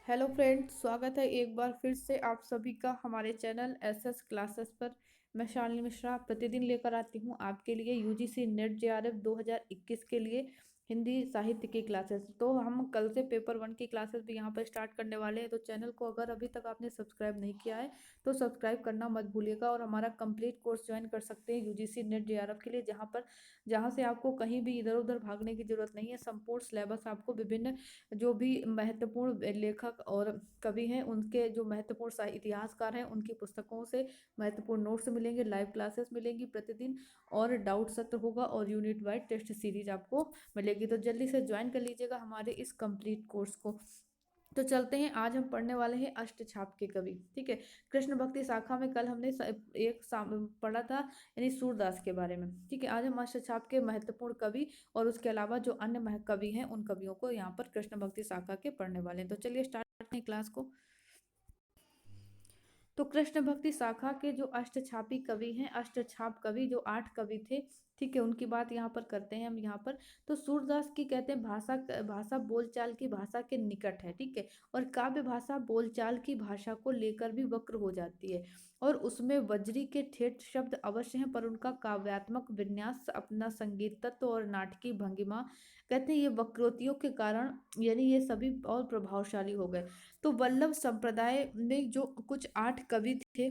Hello friends, स्वागत है एक बार फिर से आप सभी का हमारे चैनल एसएस क्लासेस पर। मैं शालिनी मिश्रा प्रतिदिन लेकर आती हूँ आपके लिए यूजीसी नेट जेआरएफ 2021 के लिए हिंदी साहित्य की क्लासेस। तो हम कल से पेपर 1 की क्लासेस भी यहाँ पर स्टार्ट करने वाले हैं। तो चैनल को अगर अभी तक आपने सब्सक्राइब नहीं किया है तो सब्सक्राइब करना मत भूलिएगा और हमारा कंप्लीट कोर्स ज्वाइन कर सकते हैं यूजीसी नेट जेआरएफ के लिए, जहाँ से आपको कहीं भी इधर उधर भागने की जरूरत नहीं है। संपूर्ण सिलेबस आपको विभिन्न जो भी महत्वपूर्ण लेखक और कवि हैं उनके जो महत्वपूर्ण इतिहासकार हैं उनकी पुस्तकों से महत्वपूर्ण नोट्स मिलेंगे, लाइव क्लासेस मिलेंगी प्रतिदिन, और डाउट सत्र होगा और यूनिट वाइज टेस्ट सीरीज आपको मिलेगी। तो जल्दी से ज्वाइन कर लीजिएगा हमारे इस कंप्लीट कोर्स को। तो चलते हैं, आज हम पढ़ने वाले हैं अष्टछाप के कवि। ठीक है, कृष्ण भक्ति शाखा में कल हमने पढ़ा था, यानी सूरदास के बारे में। ठीक है, आज हम अष्टछाप के महत्वपूर्ण कवि और उसके अलावा जो अन्य कवि हैं उन कवियों को यहाँ पर कृष्ण भक्ति शाखा के पढ़ने वाले हैं। तो चलिए स्टार्ट करते हैं क्लास को। तो कृष्ण भक्ति शाखा के जो अष्टछापी कवि हैं, अष्टछाप कवि जो 8 कवि थे, ठीक है, उनकी बात यहाँ पर करते हैं हम यहाँ पर। तो सूरदास की कहते हैं भाषा भाषा बोलचाल की भाषा के निकट है। ठीक है, और काव्य भाषा बोलचाल की भाषा को लेकर भी वक्र हो जाती है और उसमें वज्री के ठेठ शब्द अवश्य हैं, पर उनका काव्यात्मक विन्यास, अपना संगीत तत्व और नाटकीय भंगिमा, कहते हैं ये वक्रोक्तियों के कारण यानी ये सभी और प्रभावशाली हो गए। तो वल्लभ संप्रदाय में जो कुछ 8 कवि थे,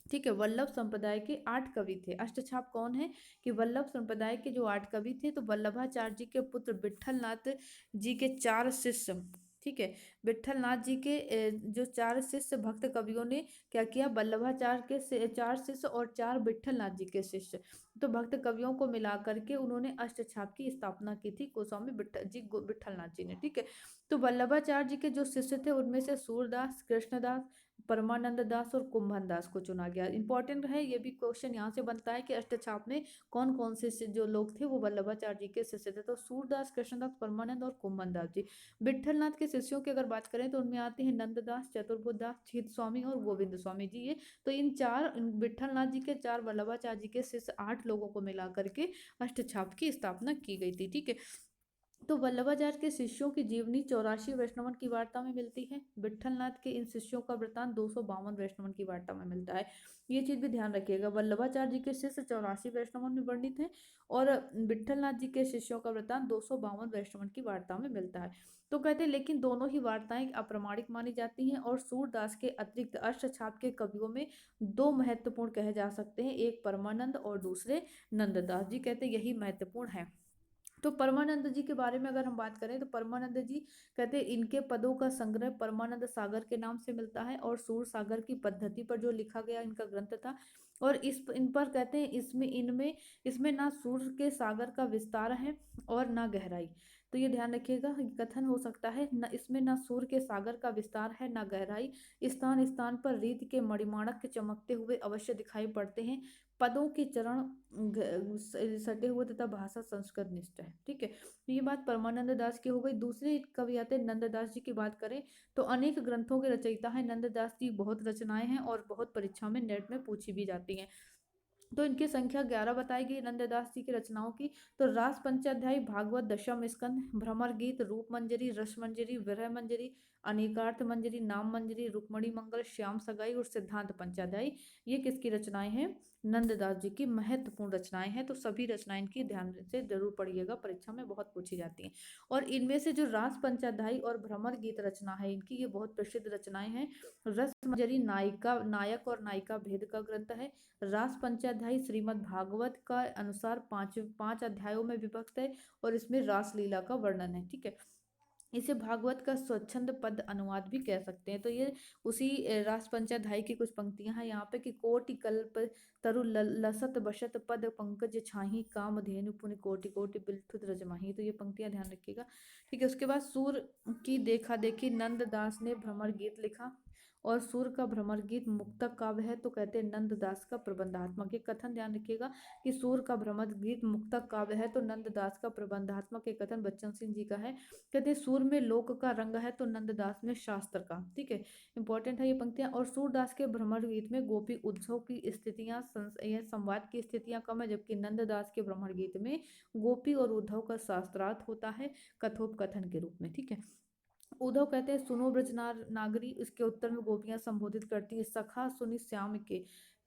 ठीक है, वल्लभ संप्रदाय के 8 कवि थे। अष्टछाप कौन है कि वल्लभ संप्रदाय के जो 8 कवि थे, तो वल्लभाचार्य जी के पुत्र विट्ठल नाथ जी के 4 शिष्य, ठीक है, विट्ठल नाथ जी के जो 4 शिष्य भक्त कवियों ने क्या किया, वल्लभाचार्य के 4 शिष्य और 4 विट्ठल नाथ जी के शिष्य, तो भक्त कवियों को मिला करके उन्होंने अष्टछाप की स्थापना की थी गोस्वामी विट्ठल नाथ जी ने। ठीक है, तो वल्लभाचार्य जी के जो शिष्य थे उनमें से सूरदास, कृष्णदास, परमानंद दास और कुंभन दास को चुना गया। इंपॉर्टेंट है, ये भी क्वेश्चन यहाँ से बनता है कि अष्टछाप में कौन कौन से जो लोग थे वो वल्लभाचार्य जी के शिष्य थे। तो सूरदास, कृष्णदास, परमानंद और कुंभन दास जी। विट्ठलनाथ के शिष्यों की अगर बात करें तो उनमें आते हैं नंददास, चतुर्बुद्ध दास, चित स्वामी और गोविंद स्वामी जी। ये तो इन विट्ठलनाथ जी के 4, वल्लभाचार्य जी के शिष्य 8 लोगों को मिला करके अष्टछाप की स्थापना की गई थी। ठीक है, तो वल्लभाचार्य के शिष्यों की जीवनी 84 वैष्णवन की वार्ता में मिलती है। विट्ठलनाथ के इन शिष्यों का वृत्तांत 252 वैष्णवन की वार्ता में मिलता है। ये चीज भी ध्यान रखिएगा, वल्लभाचार्य जी के शिष्य 84 वैष्णवन में वर्णित है और विट्ठलनाथ जी के शिष्यों का वृत्तांत 252 वैष्णवन की वार्ता में मिलता है। तो कहते हैं लेकिन दोनों ही वार्ताएं अप्रामाणिक मानी जाती हैं और सूरदास के अतिरिक्त अष्टछाप के कवियों में 2 महत्वपूर्ण कहे जा सकते हैं, एक परमानंद और दूसरे नंददास जी। कहते हैं यही महत्वपूर्ण है। तो परमानंद जी के बारे में अगर हम बात करें तो परमानंद जी कहते हैं इनके पदों का संग्रह परमानंद सागर के नाम से मिलता है और सूर सागर की पद्धति पर जो लिखा गया इनका ग्रंथ था। और इस इन पर कहते हैं इसमें इनमें इसमें ना सूर के सागर का विस्तार है और ना गहराई। तो ये ध्यान रखिएगा, कथन हो सकता है न इसमें ना सूर के सागर का विस्तार है ना गहराई, स्थान स्थान पर रीत के मणिमाणक के चमकते हुए अवश्य दिखाई पड़ते हैं, पदों के चरण सटे हुए तथा भाषा संस्कृत निष्ठ है। ठीक है, तो ये बात परमानंद दास की हो गई। दूसरे कवि आते हैं नंददास जी की बात करें तो अनेक ग्रंथों के रचयिता है नंददास जी, बहुत रचनाएं हैं और बहुत परीक्षा में नेट में पूछी भी जाती हैं। तो इनकी संख्या 11 बताई गई नंददास जी की रचनाओं की। तो रास पंचाध्यायी, भागवत, दशम स्कंद, भ्रमर गीत, रूप मंजरी, रस मंजरी, विरह मंजरी, अनेकार्थ मंजरी, नाम मंजरी, रुक्मणी मंगल, श्याम सगाई और सिद्धांत पंचाध्यायी, ये किसकी रचनाएं हैं, नंददास जी की महत्वपूर्ण रचनाएं हैं। तो सभी रचनाएं इनकी ध्यान से जरूर पढ़िएगा, परीक्षा में बहुत पूछी जाती हैं। और इनमें से जो रास पंचाध्यायी और भ्रमर गीत रचना है इनकी, ये बहुत प्रसिद्ध रचनाएं हैं। रस मंजरी नायिका नायक और नायिका भेद का ग्रंथ है। रास पंचाध्यायी श्रीमद् भागवत का अनुसार 5 अध्यायों में विभक्त है और इसमें रासलीला का वर्णन है। ठीक है, इसे भागवत का स्वच्छंद पद अनुवाद भी कह सकते हैं। तो ये उसी रास पंचाध्यायी की कुछ पंक्तियां हैं यहाँ पे कि कोटि कल्प तरु लसत बसत पद पंकज छाही काम धेनु पुनि कोटि कोटि बिलथुत रजमाही। तो ये पंक्तियां ध्यान रखिएगा। ठीक है, उसके बाद सूर की देखा देखी नंददास ने भ्रमर गीत लिखा और सूर का भ्रमर गीत मुक्तक काव्य है, तो कहते हैं नंददास का प्रबंधात्मक। ये कथन ध्यान रखिएगा कि सूर का भ्रमर गीत मुक्तक काव्य है तो नंददास का प्रबंधात्मक, एक कथन बच्चन सिंह जी का है। कहते हैं सूर में लोक का रंग है तो नंददास में शास्त्र का। ठीक है, इंपॉर्टेंट है ये पंक्तियां। और सूरदास के भ्रमर गीत में गोपी उत्सव की स्थितियां यह संवाद की स्थितियां कम है, जबकि नंददास के भ्रमर गीत में गोपी और उद्धव का शास्त्रार्थ होता है कथोपकथन के रूप में। ठीक है, उद्धव कहते हैं सुनो ब्रजनार नागरी, इसके उत्तर में गोपियां संबोधित करती है सखा सुनि श्याम के।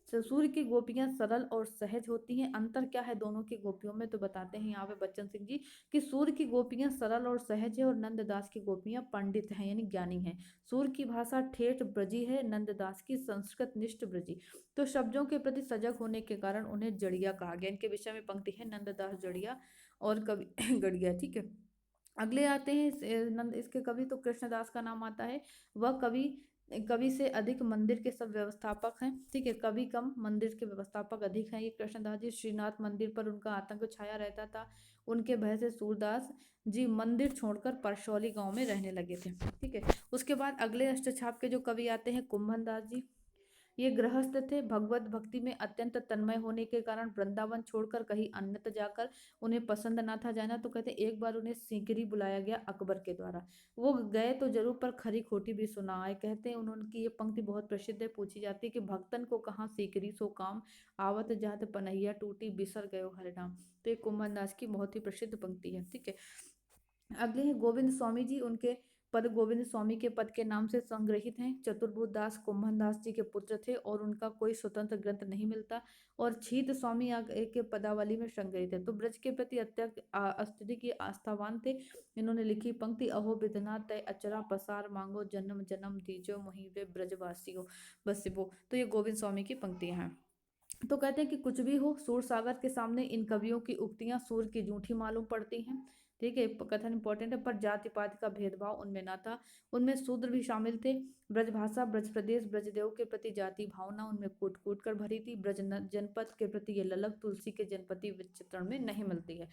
ससुर की गोपियां सरल और सहज होती हैं। अंतर क्या है दोनों की गोपियों में, तो बताते हैं यहाँ पे बच्चन सिंह जी कि सूर की गोपियां सरल और सहज है और नंददास की गोपियां पंडित हैं यानी ज्ञानी हैं। सूर की भाषा ठेठ ब्रजी है, नंददास की संस्कृत निष्ठ ब्रजी। तो शब्दों के प्रति सजग होने के कारण उन्हें जड़िया कहा गया। इनके विषय में पंक्ति है नंददास जड़िया और कवि गड़िया। ठीक है, अगले आते हैं नंद इसके कवि, तो कृष्णदास का नाम आता है। वह कवि कवि से अधिक मंदिर के सब व्यवस्थापक हैं। ठीक है, कवि कम मंदिर के व्यवस्थापक अधिक हैं। ये कृष्णदास जी, श्रीनाथ मंदिर पर उनका आतंक छाया रहता था। उनके भय से सूरदास जी मंदिर छोड़कर परसौली गांव में रहने लगे थे। ठीक है, उसके बाद अगले अष्टछाप के जो कवि आते हैं कुंभन दास जी। ये गृहस्थ थे, भगवत भक्ति में अत्यंत तन्मय होने के कारण वृंदावन छोड़कर कहीं अन्यत्र जाकर उन्हें पसंद ना था जाना, तो कहते एक बार उन्हें सीकरी बुलाया गया अकबर के द्वारा। वो गए तो जरूर पर खरी खोटी भी सुना आए। कहते हैं उन्होंने ये पंक्ति बहुत प्रसिद्ध है, पूछी जाती है कि भक्तन को कहाँ सीकरी सो काम, आवत जात पनहिया टूटी बिसर गयो हरि नाम। तो ये कुंभन दास की बहुत ही प्रसिद्ध पंक्ति है। ठीक है, अगले हैं गोविंद स्वामी जी। उनके पद गोविंद स्वामी के पद के नाम से संग्रहित हैं। चतुर्भुज दास कुंभन दास जी के पुत्र थे और उनका कोई स्वतंत्र ग्रंथ नहीं मिलता। और छीत स्वामी आगे के पदावली में संग्रहित है। तो ब्रज के प्रति अत्यंत अत्यधिक आस्थावान थे। इन्होंने लिखी पंक्ति अहो विधना तय अचरा पसार मांगो जन्म जन्म दीजो मोहि वे ब्रजवासियो बसिबो। तो ये गोविंद स्वामी की पंक्तियां हैं। तो कहते हैं कि कुछ भी हो सूर सागर के सामने इन कवियों की उक्तियां सूर की जूठी मालूम पड़ती हैं। ठीक है, कथन इंपॉर्टेंट है, पर जाति पाति का भेदभाव उनमें ना था। उनमें शूद्र भी शामिल थे। ब्रजभाषा ब्रज प्रदेश ब्रजदेव के प्रति जाति भावना उनमें कूट कूट कर भरी थी। जनपद के प्रति ये ललक तुलसी के जनपति चित्रण में नहीं मिलती है।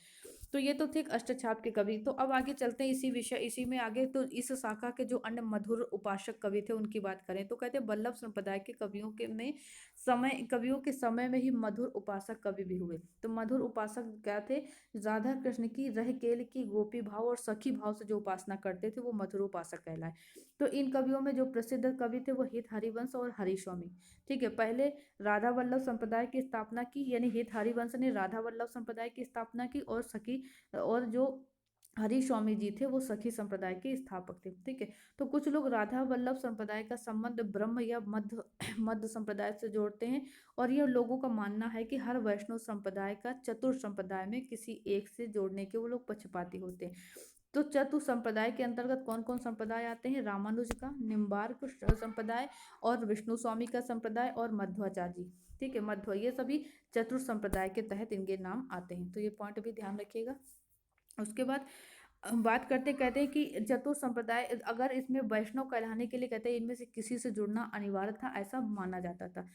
तो ये तो थे अष्टछाप के कवि। तो अब आगे चलते हैं इसी विषय इसी में आगे, तो इस शाखा के जो अन्य मधुर उपासक कवि थे उनकी बात करें, तो कहते हैं वल्लभ संप्रदाय के कवियों के में कवियों के समय में ही मधुर उपासक कवि भी हुए। तो मधुर उपासक क्या थे, राधा कृष्ण की रह केल की गोपी भाव और सखी भाव से जो उपासना करते थे वो मधुर उपासक कहलाए। तो इन कवियों में जो प्रसिद्ध कवि थे वो हित हरिवंश और हरिस्वामी। ठीक है, पहले राधा वल्लभ संप्रदाय की स्थापना की, यानी हित हरिवंश ने राधा वल्लभ संप्रदाय की स्थापना की, और सखी और जो हरि स्वामी जी थे वो सखी संप्रदाय के स्थापक थे। ठीक है, तो कुछ लोग राधा वल्लभ संप्रदाय का संबंध ब्रह्म या मध्य मध्य संप्रदाय से जोड़ते हैं। और यह लोगों का मानना है कि हर वैष्णव संप्रदाय का चतुर संप्रदाय में किसी एक से जोड़ने के वो लोग पक्षपाती होते हैं। तो चतुर संप्रदाय के अंतर्गत कौन कौन संप्रदाय आते हैं, रामानुज का, निम्बार्क संप्रदाय, और विष्णु स्वामी का संप्रदाय, और मध्वाचार्य जी। ठीक है, मध्व, ये सभी चतुर संप्रदाय के तहत इनके नाम आते हैं। तो ये पॉइंट भी ध्यान रखिएगा। उसके बाद बात करते कहते हैं कि चतुर संप्रदाय अगर इसमें वैष्णव कहलाने के लिए कहते हैं इनमें से किसी से जुड़ना अनिवार्य था, ऐसा माना जाता था।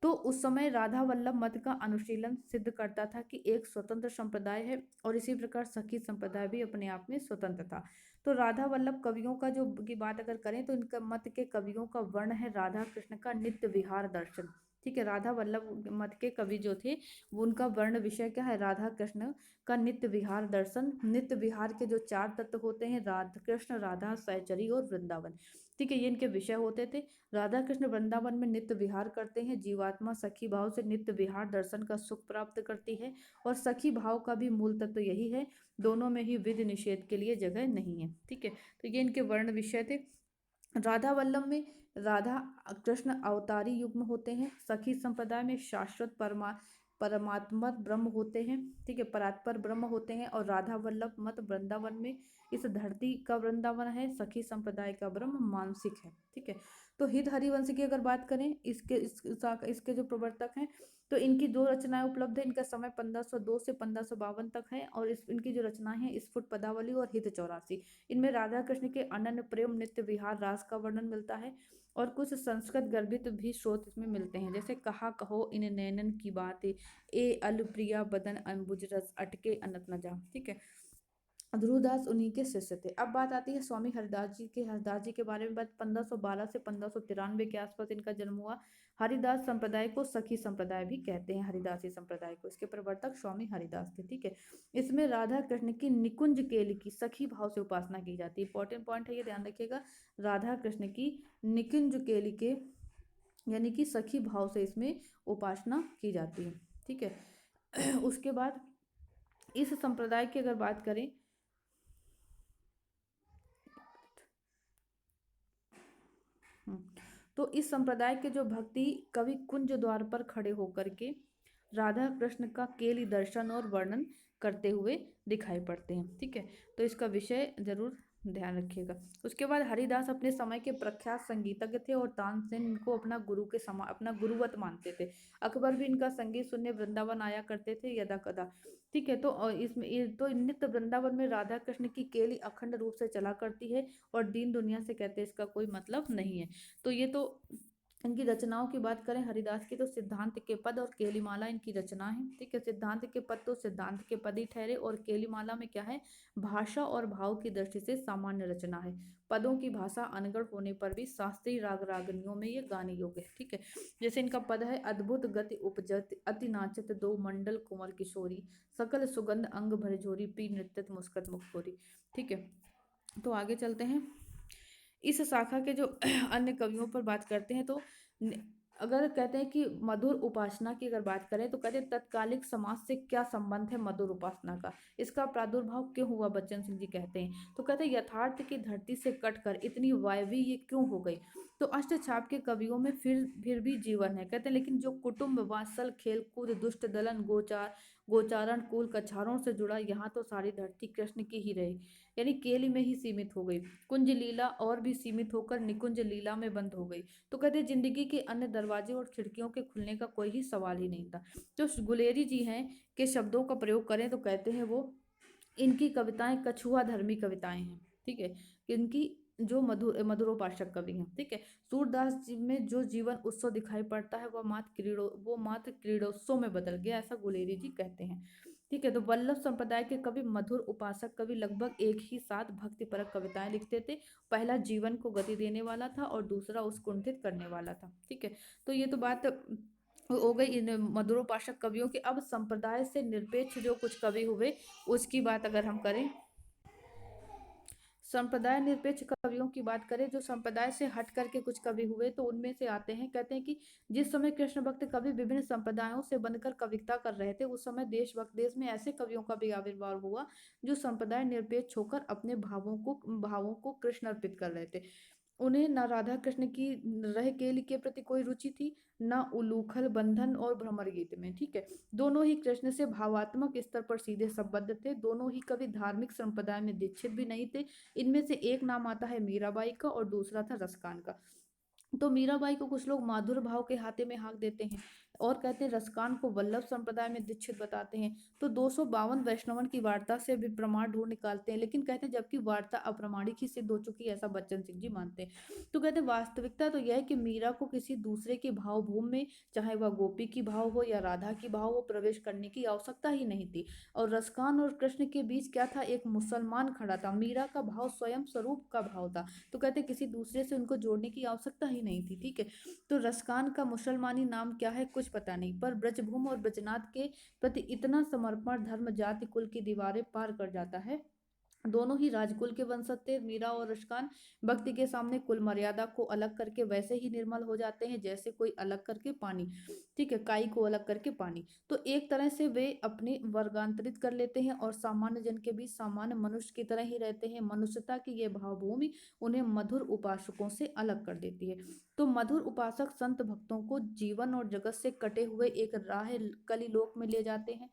तो उस समय राधा वल्लभ मत का अनुशीलन सिद्ध करता था कि एक स्वतंत्र संप्रदाय है, और इसी प्रकार सखी संप्रदाय भी अपने आप में स्वतंत्र था। तो राधा वल्लभ कवियों का जो की बात अगर करें तो इनका मत के कवियों का वर्ण है राधा कृष्ण का नित्य विहार दर्शन। ठीक है, राधा वल्लभ मत के कवि जो थे वो उनका वर्ण विषय क्या है, राधा कृष्ण का नित्य विहार दर्शन। नित्य विहार के जो चार तत्व होते हैं, राधा कृष्ण, राधा, सहचरी और वृंदावन। ठीक है, ये इनके विषय होते थे। राधा कृष्ण वृंदावन में नित्य विहार करते हैं। जीवात्मा सखी भाव से नित्य विहार दर्शन का सुख प्राप्त करती है, और सखी भाव का भी मूल तत्व यही है। दोनों में ही विधि निषेध के लिए जगह नहीं है। ठीक है, तो ये इनके वर्ण विषय थे। राधा वल्लभ में राधा कृष्ण अवतारी युग्म होते हैं। सखी संप्रदाय में शाश्वत परमात्मा ब्रह्म होते हैं। ठीक है, परात्पर ब्रह्म होते हैं। और राधा वल्लभ मत वृंदावन में इस धरती का वृंदावन है, सखी संप्रदाय का ब्रह्म मानसिक है। ठीक है, तो हित हरिवंश की अगर बात करें, इसके जो प्रवर्तक हैं, तो इनकी दो रचनाएं उपलब्ध है। इनका समय 1502 से 1552 तक है, और इनकी जो रचनाएं हैं स्फुट पदावली और हित 84। इनमें राधा कृष्ण के अनन्य प्रेम नित्य विहार रास का वर्णन मिलता है, और कुछ संस्कृत गर्भित भी स्रोत इसमें मिलते हैं, जैसे कहा कहो इन नैनन की बात ए अल प्रिया बदन अम्बुज रस अटके अनत न जा। ठीक है, ध्रुवदास उन्हीं के शिष्य थे। अब बात आती है स्वामी हरिदास जी के। हरिदास जी के बारे में बात 1512 से 1593 के आसपास इनका जन्म हुआ। हरिदास संप्रदाय को सखी संप्रदाय भी कहते हैं, हरिदासी संप्रदाय को। इसके प्रवर्तक स्वामी हरिदास थे। ठीक है, इसमें राधा कृष्ण की निकुंज केली की सखी भाव से उपासना की जाती है। इंपॉर्टेंट पॉइंट है, ये ध्यान रखिएगा। राधा कृष्ण की निकुंज केली के यानी कि सखी भाव से इसमें उपासना की जाती है। ठीक है, उसके बाद इस संप्रदाय की अगर बात करें, हम्म, तो इस संप्रदाय के जो भक्ति कवि कुंज द्वार पर खड़े होकर के राधा कृष्ण का केली दर्शन और वर्णन करते हुए दिखाई पड़ते हैं। ठीक है, तो इसका विषय जरूर ध्यान रखिएगा। उसके बाद हरिदास अपने समय के प्रख्यात संगीतज्ञ थे और तानसेन इनको अपना गुरु के समान, अपना गुरुवत मानते थे। अकबर भी इनका संगीत सुनने वृंदावन आया करते थे यदा कदा। ठीक है, तो इसमें तो नित्य वृंदावन में राधा कृष्ण की केली अखंड रूप से चला करती है और दीन दुनिया से कहते हैं इसका कोई मतलब नहीं है। तो ये तो इनकी रचनाओं की बात करें हरिदास की, तो सिद्धांत के पद और केलीमाला इनकी रचना है। ठीक है, सिद्धांत के पद तो सिद्धांत के पद ही ठहरे और केलीमाला में क्या है, भाषा और भाव की दृष्टि से सामान्य रचना है। पदों की भाषा अनगढ़ होने पर भी शास्त्रीय राग रागनियों में ये गाने योग्य है। ठीक है, जैसे इनका पद है, अद्भुत गति उपजत अति नाचत दो मंडल कुंवर किशोरी, सकल सुगंध अंग भर झोरी पी नृत्यत मुस्कत मुखोरी। ठीक है, तो आगे चलते हैं। इस शाखा के जो अन्य कवियों पर बात करते हैं तो अगर कहते हैं कि मधुर उपासना की अगर बात करें तो कहते हैं तत्कालिक समाज से क्या संबंध है मधुर उपासना का, इसका प्रादुर्भाव क्यों हुआ, बच्चन सिंह जी कहते हैं। तो कहते हैं यथार्थ की धरती से कटकर इतनी वायवी ये क्यों हो गई। तो अष्टछाप के कवियों में फिर भी जीवन है, कहते हैं, लेकिन जो कुटुंब वात्सल खेल कूद दुष्ट दलन गोचारण कुल कछारों से जुड़ा, यहाँ तो सारी धरती कृष्ण की ही रही, यानी केली में ही सीमित हो गई। कुंज लीला और भी सीमित होकर निकुंज लीला में बंद हो गई। तो कहते जिंदगी के अन्य दरवाजे और खिड़कियों के खुलने का कोई ही सवाल ही नहीं था। जो गुलेरी जी हैं के शब्दों का प्रयोग करें तो कहते हैं वो इनकी कविताएं कछुआ धर्मी कविताएं हैं। ठीक है, इनकी जो मधुरोपासक कवि हैं। ठीक है, सूरदास जी में जो जीवन उत्सव दिखाई पड़ता है वो मात्र क्रीड़ोत्सव में बदल गया, ऐसा गुलेरी जी कहते हैं। ठीक है, तो वल्लभ संप्रदाय के कवि मधुर उपासक कवि लगभग एक ही साथ भक्तिपरक कविताएं लिखते थे। पहला जीवन को गति देने वाला था और दूसरा उसकुंठित करने वाला था। ठीक है, तो ये तो बात हो गई इन मधुरोपासक कवियों के। अब संप्रदाय से निरपेक्ष जो कुछ कवि हुए उसकी बात अगर हम करें, संप्रदाय निरपेक्ष कवियों की बात करें जो संप्रदाय से हट करके कुछ कवि हुए तो उनमें से आते हैं, कहते हैं कि जिस समय कृष्ण भक्त कवि विभिन्न संप्रदायों से बनकर कविता कर रहे थे उस समय देश में ऐसे कवियों का भी आविर्भाव हुआ जो संप्रदाय निरपेक्ष होकर अपने भावों को कृष्ण अर्पित कर रहे थे। उन्हें न राधा कृष्ण की रह केली के प्रति कोई रुचि थी, न उलूखल बंधन और भ्रमर गीत में। ठीक है, दोनों ही कृष्ण से भावात्मक स्तर पर सीधे संबद्ध थे। दोनों ही कवि धार्मिक संप्रदाय में दीक्षित भी नहीं थे। इनमें से एक नाम आता है मीराबाई का और दूसरा था रसकान का। तो मीराबाई को कुछ लोग माधुर भाव के हाथे में हाँक देते हैं और कहते हैं रसकान को वल्लभ संप्रदाय में दीक्षित बताते हैं। तो 252 वैष्णवन की वार्ता से भी प्रमाण ढूंढ निकालते हैं, लेकिन कहते हैं जबकि वार्ता अप्रामाणिक ही सिद्ध हो चुकी है, ऐसा बच्चन सिंह जी मानते हैं। तो कहते हैं वास्तविकता तो यह है कि मीरा को किसी दूसरे की भावभूमि में, चाहे वह गोपी की भाव हो या राधा की भाव हो, प्रवेश करने की आवश्यकता ही नहीं थी। और रसकान और कृष्ण के बीच क्या था, एक मुसलमान खड़ा था। मीरा का भाव स्वयं स्वरूप का भाव था। तो कहते किसी दूसरे से उनको जोड़ने की आवश्यकता ही नहीं थी। ठीक है, तो रसकान का मुसलमानी नाम क्या है कुछ पता नहीं, पर ब्रजभूम और ब्रजनाथ के प्रति इतना समर्पण धर्म जाति कुल की दीवारें पार कर जाता है। दोनों ही राजकुल के वंशज थे मीरा और रसकान। भक्ति के सामने कुल मर्यादा को अलग करके वैसे ही निर्मल हो जाते हैं जैसे कोई अलग करके पानी। ठीक है, काई को अलग करके पानी। तो एक तरह से वे अपने वर्गांतरित कर लेते हैं और सामान्य जन के बीच सामान्य मनुष्य की तरह ही रहते हैं। मनुष्यता की ये भावभूमि उन्हें मधुर उपासकों से अलग कर देती है। तो मधुर उपासक संत भक्तों को जीवन और जगत से कटे हुए एक राह कली लोक में ले जाते हैं,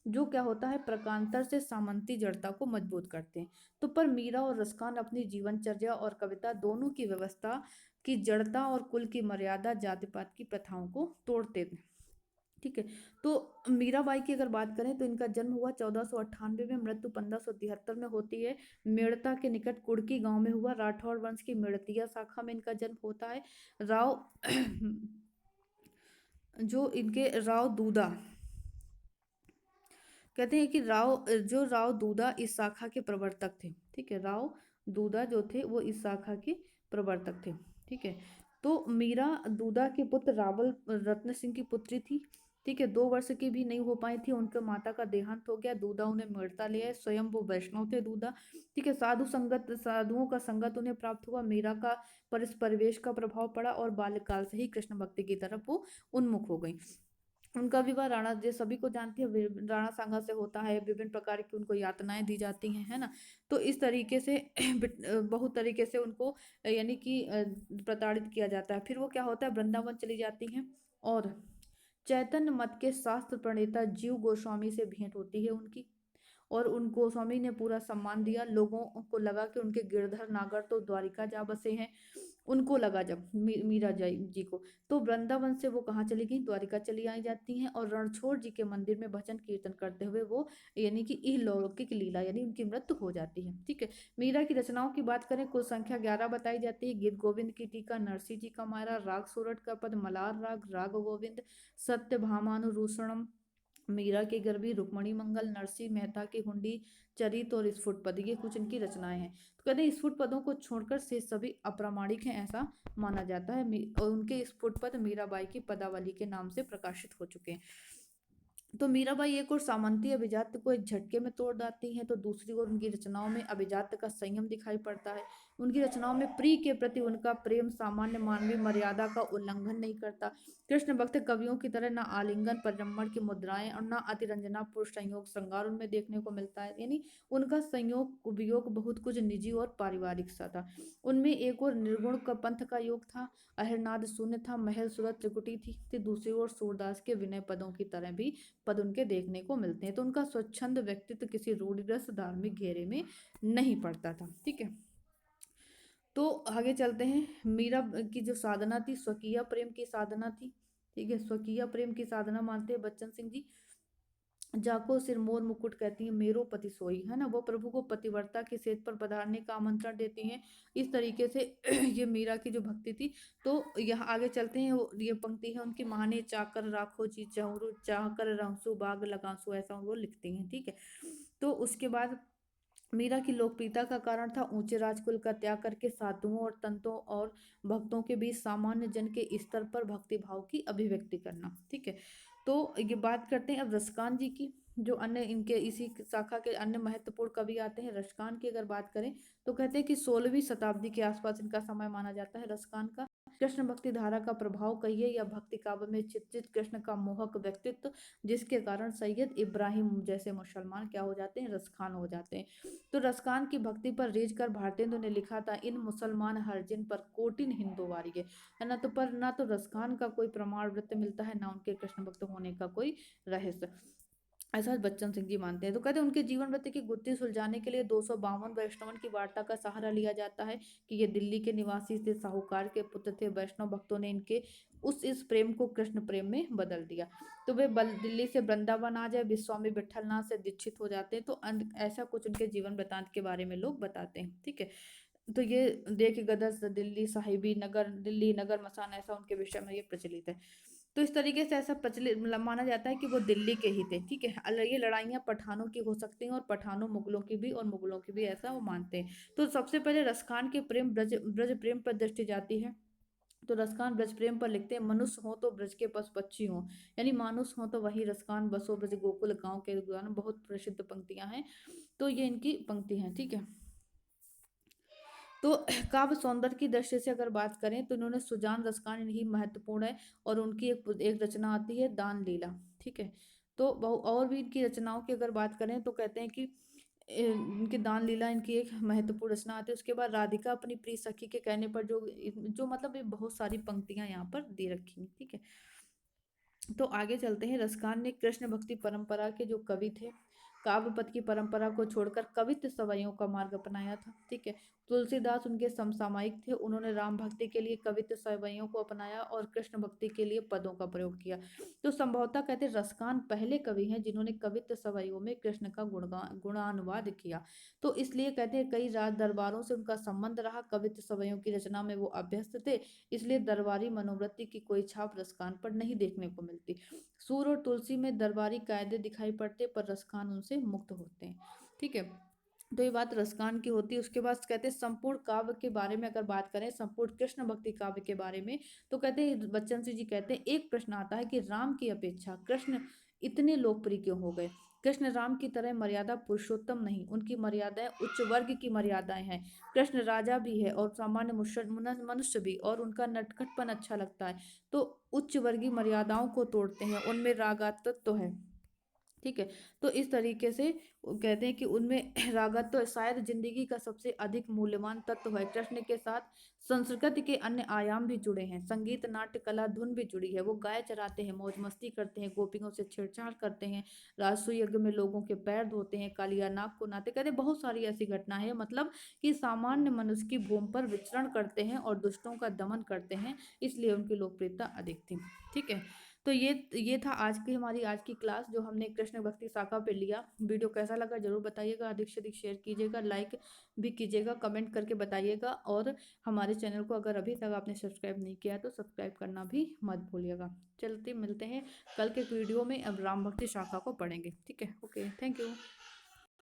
जो क्या होता है प्रकांतर से सामंती जड़ता को मजबूत करते हैं। तो पर मीरा और रसकान अपनी जीवनचर्या और कविता दोनों की व्यवस्था की जड़ता और कुल की मर्यादा जाति पात की प्रथाओं को तोड़ते हैं। ठीक है, तो मीराबाई की अगर बात करें तो इनका जन्म हुआ 1498 में, मृत्यु 1573 में होती है। मेड़ता के निकट कुड़की गांव में हुआ। राठौर वंश की मेड़तिया शाखा में इनका जन्म होता है। राव जो इनके राव दूदा कहते हैं कि राव दूदा इस शाखा के प्रवर्तक थे। ठीक है, राव दूदा जो थे वो इस शाखा के प्रवर्तक थे। ठीक है, तो मीरा दूदा के पुत्र रावल रत्न सिंह की पुत्री थी। ठीक है, 2 वर्ष की भी नहीं हो पाई थी, उनके माता का देहांत हो गया। दूदा उन्हें मेड़ता ले आए, स्वयं वो वैष्णव थे दूदा। ठीक है, साधुओं का संगत उन्हें प्राप्त हुआ। मीरा का परिवेश का प्रभाव पड़ा और बाल्यकाल से ही कृष्ण भक्ति की तरफ वो उन्मुख हो गई। उनका विवाह राणा, जो सभी को जानती है, राणा सांगा से होता है। विभिन्न प्रकार की उनको यातनाएं दी जाती हैं, है ना। तो इस तरीके से बहुत तरीके से उनको यानी कि प्रताड़ित किया जाता है। फिर वो क्या होता है, वृंदावन चली जाती हैं और चैतन्य मत के शास्त्र प्रणेता जीव गोस्वामी से भेंट होती है उनकी। और उन गोस्वामी ने पूरा सम्मान दिया। लोगों को लगा कि उनके गिरधर नागर तो द्वारिका जा बसे हैं। उनको लगा जब मीरा जी को, तो वृंदावन से वो कहाँ चली गई, द्वारिका चली आई जाती हैं। और रणछोड़ जी के मंदिर में भजन कीर्तन करते हुए वो यानी कि इहलौकिक लीला यानी उनकी मृत्यु हो जाती है। ठीक है। मीरा की रचनाओं की बात करें, कुल संख्या 11 बताई जाती है। गीत गोविंद की टीका, नरसिंह जी का मायरा, राग सूरठ का पद, मलार राग, राग गोविंद, सत्य भामानुरूषणम, मीरा की गरबी, रुक्मणी मंगल, नरसिंह मेहता की हुंडी, चरित और स्फुट पद, ये कुछ इनकी रचनाएं हैं। तो कहते हैं स्फुट पदों को छोड़कर से सभी अप्रामाणिक हैं, ऐसा माना जाता है। और उनके स्फुट पद मीराबाई की पदावली के नाम से प्रकाशित हो चुके हैं। तो मीराबाई एक और सामंती अभिजात्य को एक झटके में तोड़ डालती हैं, तो दूसरी ओर उनकी रचनाओं में अभिजात्य का संयम दिखाई पड़ता है। उनकी रचनाओं में प्रिय के प्रति उनका प्रेम सामान्य मानवीय मर्यादा का उल्लंघन नहीं करता। कृष्ण भक्त कवियों की तरह न आलिंगन परिरमण की मुद्राएं और न अतिरंजना पुरुष संयोग श्रृंगार उनमें देखने को मिलता है। यानी उनका संयोग वियोग बहुत कुछ निजी और पारिवारिक सा था। उनमें एक और निर्गुण का पंथ का योग था, अहरनाद शून्य था, महल सूरत त्रिकुटी थी। तो दूसरी ओर सूरदास के विनय पदों की तरह भी पद उनके देखने को मिलते हैं। तो उनका स्वच्छंद व्यक्तित्व किसी रूढ़िग्रस्त धार्मिक घेरे में नहीं पड़ता था। ठीक है। तो आगे चलते हैं। मीरा की जो साधना थी, स्वकीय प्रेम की साधना थी। ठीक है, स्वकीय प्रेम की साधना मानते हैं बच्चन सिंह जी। जाको सिरमौर मुकुट कहती हैं मेरो पति सोई, है ना। वो प्रभु को पतिव्रता की सेज पर पधारने का आमंत्रण देती हैं। इस तरीके से ये मीरा की जो भक्ति थी। तो यहाँ आगे चलते हैं, ये पंक्ति है उनकी, महाने चाकर राखो जी चहुरु, चाह कर रहसु बाग लगासु, ऐसा वो लिखती हैं। ठीक है। तो उसके बाद मीरा की लोकप्रियता का कारण था ऊंचे राजकुल का त्याग करके साधुओं और तंतों और भक्तों के बीच सामान्य जन के स्तर पर भक्ति भाव की अभिव्यक्ति करना। ठीक है। तो ये बात करते हैं अब रसकान जी की, जो अन्य इनके इसी शाखा के अन्य महत्वपूर्ण कवि आते हैं। रसकान की अगर बात करें तो कहते हैं कि 16वीं शताब्दी के आसपास इनका समय माना जाता है रसकान का। कृष्ण भक्ति धारा का प्रभाव कहिए या भक्ति काव्य में चित्रित कृष्ण का मोहक व्यक्तित्व, जिसके कारण सैयद इब्राहिम जैसे मुसलमान क्या हो जाते हैं, रसखान हो जाते हैं। तो रसकान की भक्ति पर रीझ कर भारतेंदु ने लिखा था, इन मुसलमान हरजिन पर कोटिन हिंदू वारिये, है ना। तो पर ना तो रसखान का कोई प्रमाण वृत्त मिलता है, ना उनके कृष्ण भक्त होने का कोई रहस्य, ऐसा बच्चन सिंह जी मानते हैं। तो कहते हैं उनके जीवन वृत्त की गुत्थी सुलझाने के लिए 252 वैष्णवन की वार्ता का सहारा लिया जाता है कि ये दिल्ली के निवासी थे, साहूकार के पुत्र थे। वैष्णव भक्तों ने इनके उस इस प्रेम को कृष्ण प्रेम में बदल दिया। तो वे दिल्ली से वृंदावन आ जाए, विश्वामी विठलनाथ से दीक्षित हो जाते हैं। तो ऐसा कुछ उनके जीवन वृत्तांत के बारे में लोग बताते हैं। ठीक है। तो ये देख गदर दिल्ली साहिबी नगर, दिल्ली नगर मसान, ऐसा उनके विषय में ये प्रचलित है। तो इस तरीके से ऐसा प्रचलित मतलब माना जाता है कि वो दिल्ली के ही थे। ठीक है। ये लड़ाइयाँ पठानों की हो सकती हैं और पठानों मुगलों की भी और मुगलों की भी, ऐसा वो मानते हैं। तो सबसे पहले रसखान के प्रेम ब्रज ब्रज प्रेम पर दृष्टि जाती है। तो रसखान ब्रज प्रेम पर लिखते हैं, मनुष्य हो तो ब्रज के पशु पक्षी हो, यानी मानुष हो तो वही रसखान बसो ब्रज गोकुल गांव के गान, बहुत प्रसिद्ध पंक्तियां हैं। तो ये इनकी पंक्ति हैं। ठीक है। तो काव्य सौंदर्य की दृष्टि से अगर बात करें तो इन्होंने सुजान रसकान ही महत्वपूर्ण है। और उनकी एक रचना आती है दान लीला। ठीक है। तो और भी इनकी रचनाओं की अगर बात करें तो कहते हैं कि इनकी दान लीला इनकी एक महत्वपूर्ण रचना आती है। उसके बाद राधिका अपनी प्रिय सखी के कहने पर जो जो मतलब ये बहुत सारी पंक्तियां यहाँ पर दे रखी हैं। ठीक है। तो आगे चलते हैं। रसखान ने कृष्ण भक्ति परंपरा के जो कवि थे, काव्य पद की परंपरा को छोड़कर कवित्व सवैयों का मार्ग अपनाया था। ठीक है। तुलसीदास उनके समसामयिक थे। उन्होंने राम भक्ति के लिए कवित्व सवैयों को अपनाया और कृष्ण भक्ति के लिए पदों का प्रयोग किया। तो संभवतः कहते हैं रसखान पहले कवि हैं जिन्होंने कवित्व सवैयों में कृष्ण का गुणानुवाद किया। तो इसलिए कहते हैं कई राज दरबारों से उनका संबंध रहा, कवित्व सवैयों की रचना में वो अभ्यस्त थे। इसलिए दरबारी मनोवृत्ति की कोई छाप रसखान पर नहीं देखने को मिलती। सूर और तुलसी में दरबारी कायदे दिखाई पड़ते, पर रसखान उनसे मुक्त होते हैं। ठीक है। तो ये बात रसखान की होती है। उसके बाद कहते हैं संपूर्ण काव्य के बारे में अगर बात करें, संपूर्ण कृष्ण भक्ति काव्य के बारे में, तो कहते हैं बच्चन सिंह जी कहते हैं एक प्रश्न आता है कि राम की अपेक्षा कृष्ण इतने लोकप्रिय क्यों हो गए? कृष्ण राम की तरह मर्यादा पुरुषोत्तम नहीं, उनकी मर्यादाएं उच्च वर्ग की मर्यादाएं हैं। कृष्ण राजा भी है और सामान्य मनुष्य भी, और उनका नटखटपन अच्छा लगता है। तो उच्च वर्गीय मर्यादाओं को तोड़ते हैं, उनमें रागात्मक तो है। ठीक है। तो इस तरीके से वो कहते हैं कि उनमें रागत तो शायद जिंदगी का सबसे अधिक मूल्यवान तत्व है। कृष्ण के साथ संस्कृति के अन्य आयाम भी जुड़े हैं, संगीत नाट्य कला धुन भी जुड़ी है। वो गाय चराते हैं, मौज मस्ती करते हैं, गोपियों से छेड़छाड़ करते हैं, राजसूय यज्ञ में लोगों के पैर धोते हैं, कालिया नाग को नाते, कहते हैं बहुत सारी ऐसी घटना है। मतलब कि सामान्य मनुष्य की भूमि पर विचरण करते हैं और दुष्टों का दमन करते हैं, इसलिए उनकी लोकप्रियता अधिक थी। ठीक है। तो ये था आज की हमारी आज की क्लास, जो हमने कृष्ण भक्ति शाखा पे लिया। वीडियो कैसा लगा जरूर बताइएगा, अधिक से अधिक शेयर कीजिएगा, लाइक भी कीजिएगा, कमेंट करके बताइएगा। और हमारे चैनल को अगर अभी तक आपने सब्सक्राइब नहीं किया तो सब्सक्राइब करना भी मत भूलिएगा। चलते मिलते हैं कल के वीडियो में, अब राम भक्ति शाखा को पढ़ेंगे। ठीक है, ओके, थैंक यू।